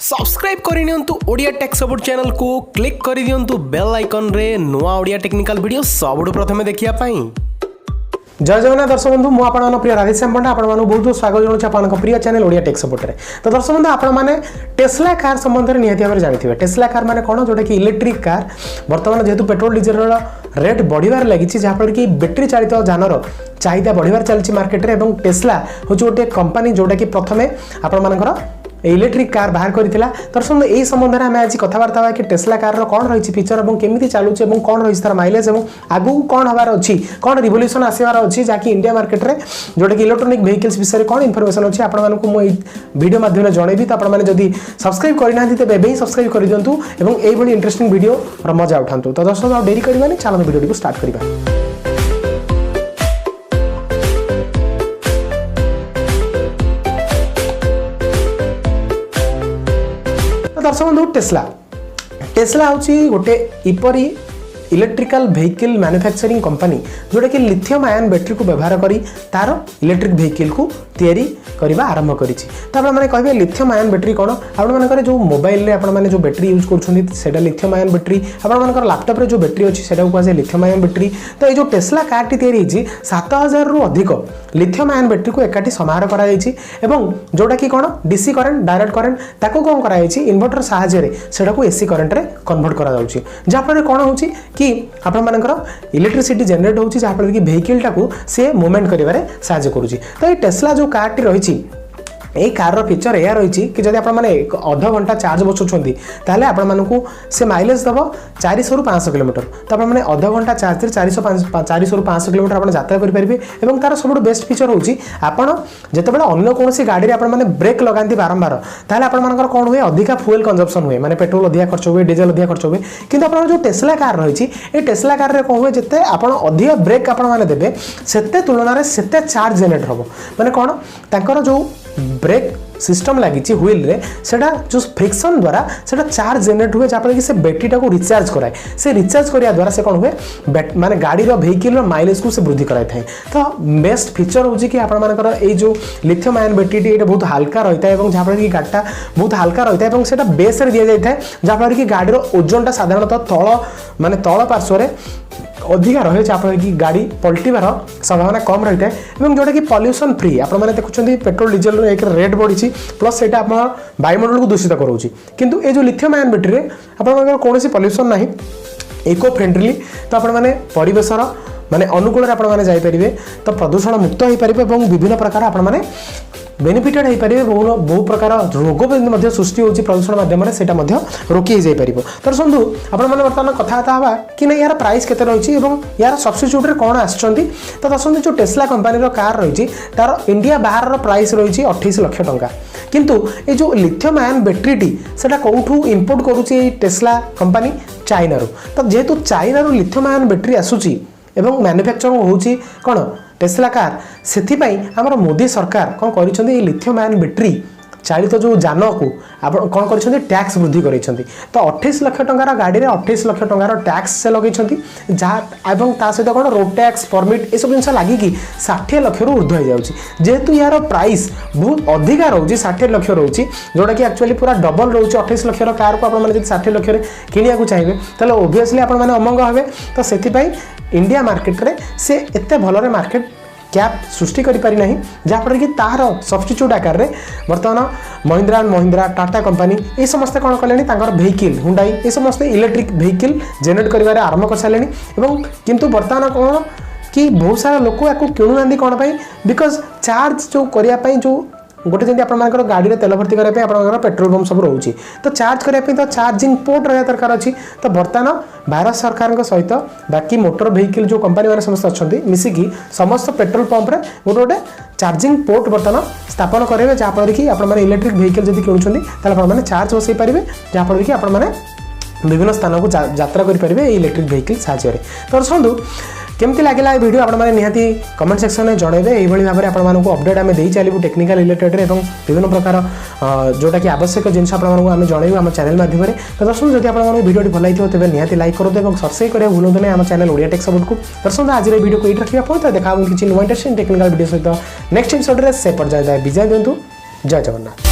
Subscribe करनियंतु Odia tech support channel को click कर दियंतु बेल आइकन रे नुआ ओडिया टेक्निकल वीडियो सबुठु प्रथमे देखिया पाई। जय जगन्नाथ दर्शक बंधु मु आपन प्रिय राधेश्याम पंडा आपण बहुत बहुत स्वागत जनाऊँ आपन प्रिय चैनल ओडिया टेक सपोर्ट रे। तो दर्शक बंधु आपण माने टेस्ला कार संबंध में निहाती भाव जानिथिबे। टेस्ला कार माने कोन जोटा कि इलेक्ट्रिक कार वर्तमान जेहेतु पेट्रोल डीजल रेट बढ़िबार लागि जहाँ फल कि बैटेरी चालित जानर चाहिदा बढ़िबार चलछि मार्केट रे। एवं टेस्ला हो गोटे कंपनी जोटा कि प्रथमे आपण मानकर इलेक्ट्रिक कार बाहर करथिला। दर्शक यही संबंध में आम आज कथबार्ता कि टेस्ला कार कौन रही फीचर और केमी चलुचे और कौन रही तार माइलेज और आगू कौन हबार अच्छी कौन रिवोल्यूशन आसबार अच्छी जहाँकि इंडिया मार्केट में जोटा कि इलेक्ट्रोनिक व्हीकल्स विषय कौन इनफॉरमेशन अच्छी आपको वीडियो माध्यम जनइबी। तो आपने जब सब्सक्राइब करना तेज एवं सब्सक्राइब कर दिंतु और यही इंटरेस्टिंग वीडियो मजा उठातु। तो दर्शक आ डेरी करवानी चलो वीडियो को स्टार्ट करवा। दर्शक बंधु टेस्ला हूँ गोटे इपरी इलेक्ट्रिकल व्हीकल मैन्युफैक्चरिंग कंपनी जोटा कि लिथियम आयन बैटेरी को व्यवहार करी तार इलेक्ट्रिक व्हीकल को तैयारी करबा आरंभ करिछि। तो आपण माने कहबे लिथियम आयन बैटेरी कोन आपण मानकर जो मोबाइल रे आपण माने जो बैटेरी यूज करछोनी सेटा लिथियम आयन बैटेरी आपण मानकर लैपटॉप रे जो बैटेरी अछि सेटा को आसे लिथियम आयन बैटेरी। तो ये जो टेस्ला कार टी तैयारी हिछि 7000 रु अधिक लिथियम आयन बैटेरी को एकाठी समारोह करा जाइछि एवं जोटा कि कोन डीसी करंट डायरेक्ट करंट ताको कोन करा जाइछि इन्वर्टर सहायता रे सेटा को एसी करंट रे कन्वर्ट करा जाउछि जा फल कोन होछि कि आपण मानकर इलेक्ट्रिसिटी जनरेट होछि जा फल कि व्हीकल टाको से मूवमेंट करिवारे सहायता करूछि। तो ये टेस्ला जो कार टी रहिछि यही कार फीचर यह रही कि जब आप अध घंटा चार्ज बसुँच ताले आपण मानकु से माइलेज दब 400 रु 500 किलोमीटर। तो आपने अध घंटा चार्ज 400 रु 500 किलोमीटर आप यात्रा करेंगे। और तार सब बेस्ट फीचर होची आपण जितेबाला अन्य कौन गाड़ी में ब्रेक लगाती बारंबार ताले आपण मानकर कौन हुए अधिका फ्यूएल कंजप्शन हुए माने पेट्रोल अधिका खर्च हुए डीजेल अधिका खर्च हुए। किंतु आप जो टेस्ला कार रही है टेस्ला कार रे कौन हुए जिते आप अधिक ब्रेक आपण देवे सेते तुलन से चार्ज जनरेट हम माने कौन तांकर जो ब्रेक सिस्टम लगी व्हील रे सेटा जो फ्रिक्शन द्वारा सेटा चार्ज जनरेट हुए जहाँ कि से बैटेरी टाको रिचार्ज कराए से रिचार्ज करिया द्वारा से कौन हुए माने गाड़ी रो व्हीकल रो माइलेज को से वृद्धि कराई थाए। तो बेस्ट फीचर होची कि आपण मानकर ए जो लिथियम आयन बैटेरी एटा बहुत हल्का रहता है जहाँ कि गाड़ीटा बहुत हल्का रहता है सेटा बेस रे दिया जाय थाए जहाँ कि गाड़ी रो ओजन टा साधारणतः तळ माने तळ पार्श्व रे अधिका रहे जहाँफल कि गाड़ी पलटिबार संभावना कम रही है जोटा कि पॉल्यूशन फ्री आपने देखुं पेट्रोल डीजेल एक रेट बढ़ी प्लस से वायुमंडल को दूषित करोची। किंतु ये जो लिथियम आयन बैटेरी आप कौन पॉल्यूशन ना इको फ्रेंडली तो आपने परिवेशर माने अनुकूल आपने जापरेंगे तो प्रदूषण मुक्त हो पारे और विभिन्न प्रकार आपने बेनिफिटेड हो पारे बहु प्रकार रोग सृष्टि होची प्रदूषण माध्यम से रोकी जाई पारिबो। तो सुंदु आपण माने वर्तमान कथा हवा कि नहीं यार प्राइस केते रही यार सब्स्टिट्यूट रे कौन आछंती। तो दर्शक जो टेस्ला कंपनी रो कार रही तार इंडिया बाहर रो प्राइस रही 28 लाख टंका। किंतु ये जो लिथियम आयन बैटेरी टी सेटा कोठू इंपोर्ट करूची टेस्ला कंपनी चाइना रो। तो जेहेतु चाइना रो लिथियम आयन बैटेरी आसुची एवं मैन्युफैक्चरिंग होची कोन टेस्ला कार से आमर मोदी सरकार कौन कर लिथियम आयन बैटेरी चालित जो जान को आप कौन कर टैक्स वृद्धि कर। तो 28 लाख टंकार गाड़ी में 28 लाख टंकार टैक्स से लगे जहाँ सहित कौन रोड टैक्स परमिट ये सब जिन लगिकी 60 लाख रु ऊर्ध्व हो जाऊँगी जेहेतु यार प्राइस बहुत अधिका रोचे 60 लाख रोचे जोटा कि एक्चुअली पूरा डबल रोचे 28 लाख कार को आप 60 लाख किणा चाहिए तो ओबियसली आपने अमंग हे। तो से इंडिया मार्केट रे से एते भलरे मार्केट कैप सृष्टि करि पारि नाही जहाँफल कि तार सब्स्टिट्यूट आकार रे वर्तमान महिंद्रा एंड महिंद्रा टाटा कंपनी ये समस्ते कौन कले व्हीकल हुंडाई ये समस्ते इलेक्ट्रिक व्हीकल जनरेट करिवारे आरंभ कर सारे किंतु वर्तमान कौन कि बहुत सारा लोक या किणुना कौन बिकज चार्ज जो करने जो गोटे जमी आप गाड़ी में तेल भर्ती करने आप पेट्रोल पंप सब रोचे तो चार्ज करने तो चार्जिंग पोर्ट रहा दरकार अच्छी। तो बर्तमान भारत सरकार सहित बाकी मोटर व्हीकल जो कंपनी मैंने समस्त अच्छा मिसिकी समस्त पेट्रोल पंप रे गोटे गोटे चार्जिंग पोर्ट बर्तमान स्थापन करेंगे जहाँफल कि आप इलेक्ट्रिक व्हीकल जब किणुंट चार्ज बसई पारे जहाँफल कि आपने विभिन्न स्थान को यात्रा करेंगे इलेक्ट्रिक व्हीकल साहाय्य। तो सुनू केमती लगे वीडियो आपने निहाती कमेंट सेक्शन में जनइबे यही भाव में आपको अपडेट आम दे चलू टेक्निकल रिलेटेड और विभिन्न प्रकार जोटा कि आवश्यक जिनस आम जनइबू आम चैनल माध्यम। तो दर्शक जब आपको वीडियो भल लगी तेज निहाती लाइक करूँ और सब्सक्राइब करें भूलु नहीं आम चैनल ओडिया टेक सपोर्ट को। दर्शक आज वीडियो को ये रखा तो देखा किसी नुआ इंटरेस्टिंग टेक्निकल वीडियो सहित नेक्स्ट एपिसोड से पर्याय विजय दिंतु। जय जगन्नाथ।